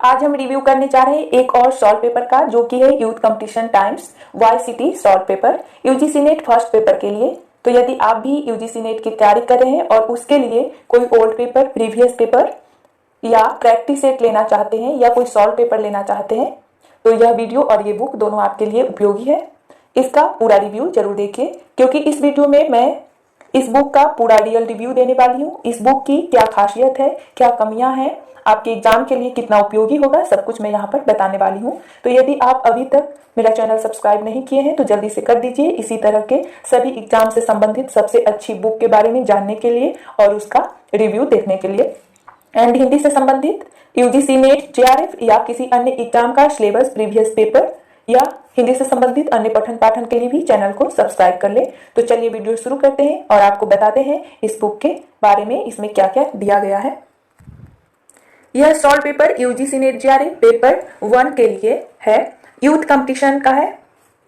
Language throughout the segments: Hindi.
आज हम रिव्यू करने जा रहे हैं एक और सॉल्व पेपर का, जो कि है youth competition times YCT solve paper UGC net first paper के लिए। तो यदि आप भी यूजीसी नेट की तैयारी कर रहे हैं और उसके लिए कोई ओल्ड पेपर, प्रीवियस पेपर या प्रैक्टिस सेट लेना चाहते हैं या कोई सॉल्व पेपर लेना चाहते हैं, तो यह वीडियो और ये बुक दोनों आपके लिए उपयोगी है। इसका पूरा रिव्यू जरूर देखिए, क्योंकि इस वीडियो में मैं इस बुक का पूरा रियल रिव्यू देने वाली हूँ। इस बुक की क्या खासियत है, क्या कमियां हैं, आपके एग्जाम के लिए कितना उपयोगी होगा, सब कुछ मैं यहाँ पर बताने वाली हूँ। तो यदि आप अभी तक मेरा चैनल सब्सक्राइब नहीं किए हैं तो जल्दी से कर दीजिए, इसी तरह के सभी एग्जाम से संबंधित सबसे अच्छी बुक के बारे में जानने के लिए और उसका रिव्यू देखने के लिए। एंड हिंदी से संबंधित यूजीसी नेट, JRF या किसी अन्य एग्जाम का सिलेबस, प्रीवियस पेपर या हिंदी से संबंधित अन्य पठन पाठन के लिए भी चैनल को सब्सक्राइब कर ले। तो चलिए वीडियो शुरू करते हैं और आपको बताते हैं इस बुक के बारे में, इसमें क्या क्या दिया गया है। यह solve paper UGC net JRF paper 1 के लिए है, यूथ कंपटीशन का है,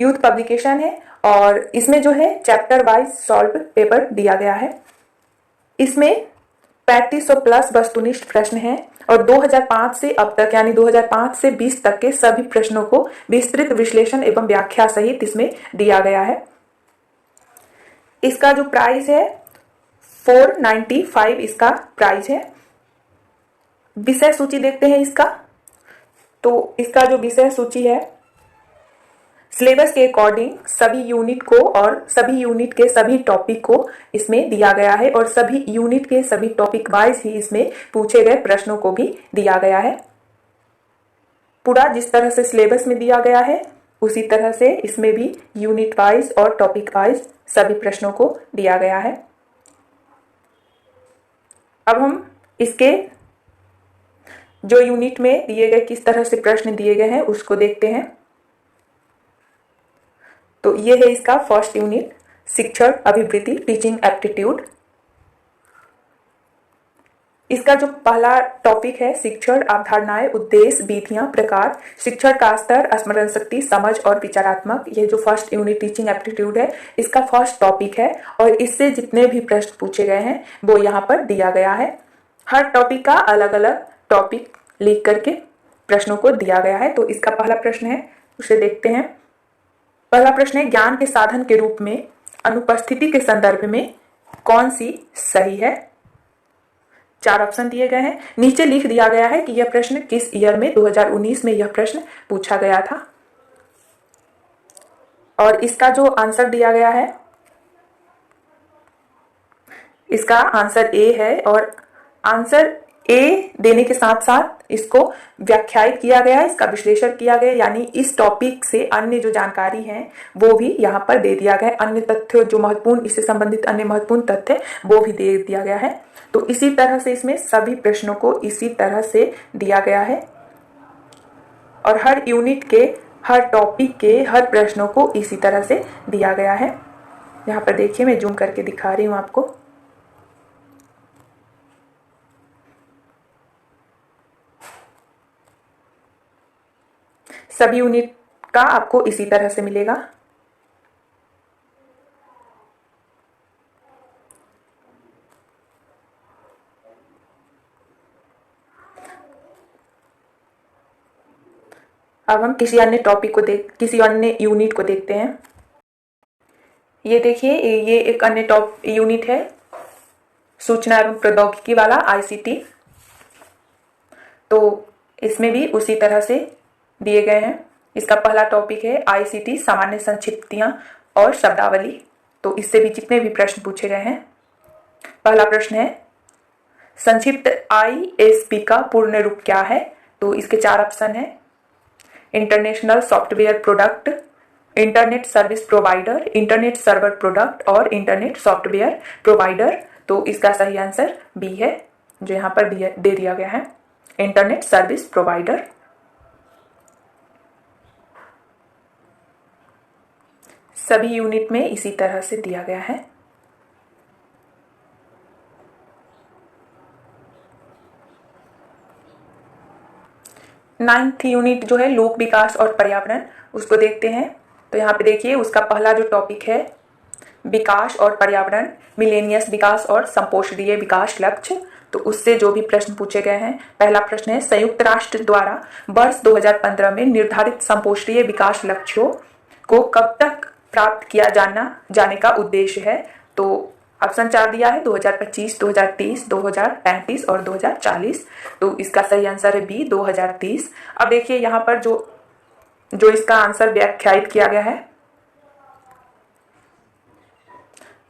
यूथ पब्लिकेशन है और इसमें जो है चैप्टर वाइज सॉल्व पेपर दिया गया है। इसमें 3500 प्लस वस्तुनिष्ठ प्रश्न हैं और 2005 से अब तक यानी 2005 से 20 तक के सभी प्रश्नों को विस्तृत विश्लेषण एवं व्याख्या सहित इसमें दिया गया है। इसका जो प्राइस है 495 इसका प्राइस है। विषय सूची देखते हैं इसका। तो इसका जो विषय सूची है सिलेबस के अकॉर्डिंग सभी यूनिट को और सभी यूनिट के सभी टॉपिक को इसमें दिया गया है और सभी यूनिट के सभी टॉपिक वाइज ही इसमें पूछे गए प्रश्नों को भी दिया गया है। पूरा जिस तरह से सिलेबस में दिया गया है उसी तरह से इसमें भी यूनिट वाइज और टॉपिक वाइज सभी प्रश्नों को दिया गया है। अब हम इसके जो यूनिट में दिए गए किस तरह से प्रश्न दिए गए हैं उसको देखते हैं। तो ये है इसका फर्स्ट यूनिट, शिक्षण अभिवृत्ति, टीचिंग एप्टीट्यूड। इसका जो पहला टॉपिक है शिक्षण अवधारणाएं, उद्देश्य, विधियां, प्रकार, शिक्षण का स्तर, स्मरण शक्ति, समझ और विचारात्मक। ये जो फर्स्ट यूनिट टीचिंग एप्टीट्यूड है इसका फर्स्ट टॉपिक है और इससे जितने भी प्रश्न पूछे गए हैं वो यहाँ पर दिया गया है। हर टॉपिक का अलग अलग टॉपिक लिख करके प्रश्नों को दिया गया है। तो इसका पहला प्रश्न है, उसे देखते हैं। पहला प्रश्न है, ज्ञान के साधन के रूप में अनुपस्थिति के संदर्भ में कौन सी सही है। 4 ऑप्शन दिए गए हैं। नीचे लिख दिया गया है कि यह प्रश्न किस ईयर में, 2019 में यह प्रश्न पूछा गया था। और इसका जो आंसर दिया गया है इसका आंसर ए है और आंसर ए देने के साथ साथ इसको व्याख्यायित किया गया है, इसका विश्लेषण किया गया, यानी इस टॉपिक से अन्य जो जानकारी है वो भी यहाँ पर दे दिया गया है। अन्य तथ्य जो महत्वपूर्ण, इससे संबंधित अन्य महत्वपूर्ण तथ्य वो भी दे दिया गया है। तो इसी तरह से इसमें सभी प्रश्नों को इसी तरह से दिया गया है और हर यूनिट के, हर टॉपिक के, हर प्रश्नों को इसी तरह से दिया गया है। यहाँ पर देखिए, मैं जूम करके दिखा रही हूँ आपको। सभी यूनिट का आपको इसी तरह से मिलेगा। अब हम किसी अन्य टॉपिक को किसी अन्य यूनिट को देखते हैं। ये देखिए, ये एक अन्य यूनिट है, सूचना एवं प्रौद्योगिकी वाला ICT। तो इसमें भी उसी तरह से दिए गए हैं। इसका पहला टॉपिक है ICT सामान्य संक्षिप्तियां और शब्दावली। तो इससे भी जितने भी प्रश्न पूछे गए हैं। पहला प्रश्न है, संक्षिप्त ISP का पूर्ण रूप क्या है। तो इसके 4 ऑप्शन है, international software product, internet service provider, internet server product और इंटरनेट सॉफ्टवेयर प्रोवाइडर। तो इसका सही आंसर बी है, जो यहाँ पर दे दिया गया है, इंटरनेट सर्विस प्रोवाइडर। सभी यूनिट में इसी तरह से दिया गया है। नाइन्थ यूनिट जो है लोक विकास और पर्यावरण, उसको देखते हैं। तो यहाँ पे देखिए, उसका पहला जो टॉपिक है विकास और पर्यावरण, मिलेनियस विकास और संपोषणीय विकास लक्ष्य। तो उससे जो भी प्रश्न पूछे गए हैं। पहला प्रश्न है, संयुक्त राष्ट्र द्वारा वर्ष 2015 में निर्धारित संपोषणीय विकास लक्ष्यों को कब तक प्राप्त किया जाने का उद्देश्य है। तो ऑप्शन 4 दिया है 2025, 2030, 2035 और 2040। तो इसका सही आंसर है बी 2030। अब देखिए यहाँ पर जो इसका आंसर व्याख्यायित किया गया है,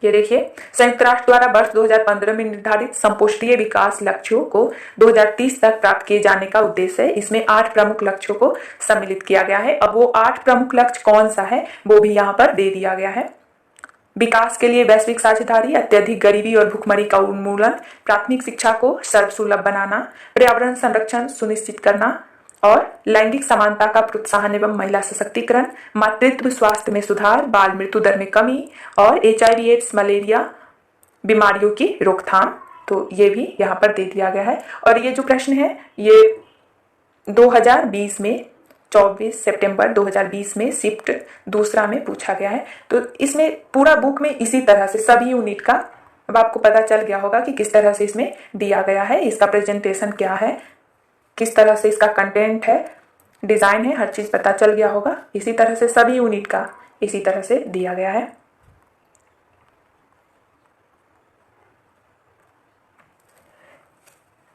ये देखिए, संयुक्त राष्ट्र द्वारा वर्ष 2015 में निर्धारित संपोषणीय विकास लक्ष्यों को 2030 तक प्राप्त किए जाने का उद्देश्य है। इसमें 8 प्रमुख लक्ष्यों को सम्मिलित किया गया है। अब वो 8 प्रमुख लक्ष्य कौन सा है वो भी यहाँ पर दे दिया गया है। विकास के लिए वैश्विक साझेदारी, अत्यधिक गरीबी और भुखमरी का उन्मूलन, प्राथमिक शिक्षा को सर्वसुलभ बनाना, पर्यावरण संरक्षण सुनिश्चित करना और लैंगिक समानता का प्रोत्साहन एवं महिला सशक्तिकरण, मातृत्व स्वास्थ्य में सुधार, बाल मृत्यु दर में कमी और HIV एड्स मलेरिया बीमारियों की रोकथाम। तो ये भी यहाँ पर दे दिया गया है। और ये जो प्रश्न है ये 2020 में 24 सितंबर 2020 में शिफ्ट दूसरा में पूछा गया है। तो इसमें पूरा बुक में इसी तरह से सभी यूनिट का अब आपको पता चल गया होगा कि किस तरह से इसमें दिया गया है, इसका प्रेजेंटेशन क्या है, किस तरह से इसका कंटेंट है, डिजाइन है, हर चीज पता चल गया होगा। इसी तरह से सभी यूनिट का इसी तरह से दिया गया है।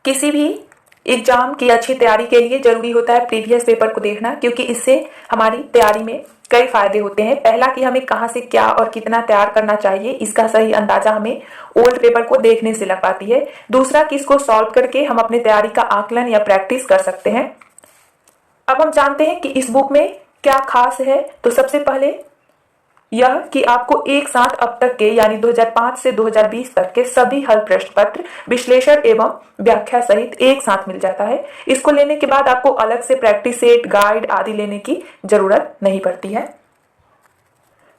किसी भी एग्जाम की अच्छी तैयारी के लिए जरूरी होता है प्रीवियस पेपर को देखना, क्योंकि इससे हमारी तैयारी में कई फायदे होते हैं। पहला कि हमें कहाँ से क्या और कितना तैयार करना चाहिए इसका सही अंदाजा हमें ओल्ड पेपर को देखने से लग पाती है। दूसरा कि इसको सॉल्व करके हम अपने तैयारी का आकलन या प्रैक्टिस कर सकते हैं। अब हम जानते हैं कि इस बुक में क्या खास है। तो सबसे पहले यह कि आपको एक साथ अब तक के यानी 2005 से 2020 तक के सभी हल प्रश्न पत्र विश्लेषण एवं व्याख्या सहित एक साथ मिल जाता है। इसको लेने के बाद आपको अलग से प्रैक्टिस सेट, गाइड आदि लेने की जरूरत नहीं पड़ती है।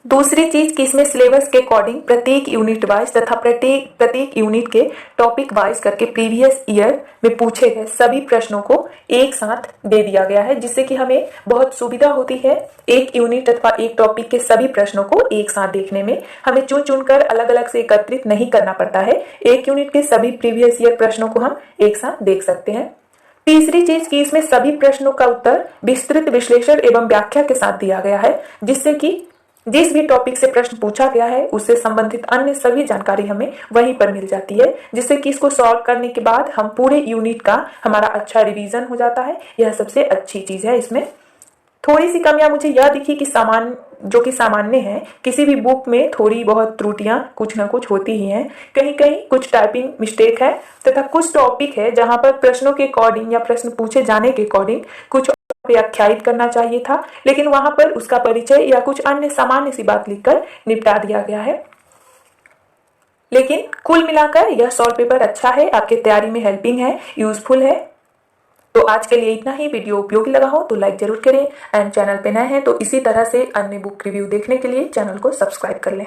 दूसरी चीज कि इसमें सिलेबस के अकॉर्डिंग प्रत्येक यूनिट वाइज तथा प्रत्येक यूनिट के टॉपिक वाइज करके प्रीवियस ईयर में पूछे गए सभी प्रश्नों को एक साथ दे दिया गया है, जिससे कि हमें बहुत सुविधा होती है एक यूनिट अथवा एक टॉपिक के सभी प्रश्नों को एक साथ देखने में। हमें चुन कर अलग अलग से एकत्रित नहीं करना पड़ता है, एक यूनिट के सभी प्रीवियस ईयर प्रश्नों को हम एक साथ देख सकते हैं। तीसरी चीज कि इसमें सभी प्रश्नों का उत्तर विस्तृत विश्लेषण एवं व्याख्या के साथ दिया गया है, जिससे कि जिस भी टॉपिक से प्रश्न पूछा गया है उससे संबंधित अन्य सभी जानकारी हमें वहीं पर मिल जाती है, जिससे कि इसको सॉल्व करने के बाद हम पूरे यूनिट का हमारा अच्छा रिवीजन हो जाता है। यह सबसे अच्छी चीज है। इसमें थोड़ी सी कमियां मुझे यह दिखी कि सामान्य है, किसी भी बुक में थोड़ी बहुत त्रुटियां कुछ ना कुछ होती ही हैं। कहीं कहीं कुछ टाइपिंग मिस्टेक है तथा कुछ टॉपिक है जहां पर प्रश्नों के अकॉर्डिंग या प्रश्न पूछे जाने के अकॉर्डिंग कुछ व्याख्यायित करना चाहिए था, लेकिन वहां पर उसका परिचय या कुछ अन्य सामान्य सी बात लिखकर निपटा दिया गया है। लेकिन कुल मिलाकर यह सॉल्व पेपर अच्छा है, आपके तैयारी में हेल्पिंग है, यूजफुल है। तो आज के लिए इतना ही। वीडियो उपयोगी लगा हो तो लाइक जरूर करें एंड चैनल पे नए हैं तो इसी तरह से अन्य बुक रिव्यू देखने के लिए चैनल को सब्सक्राइब कर लें।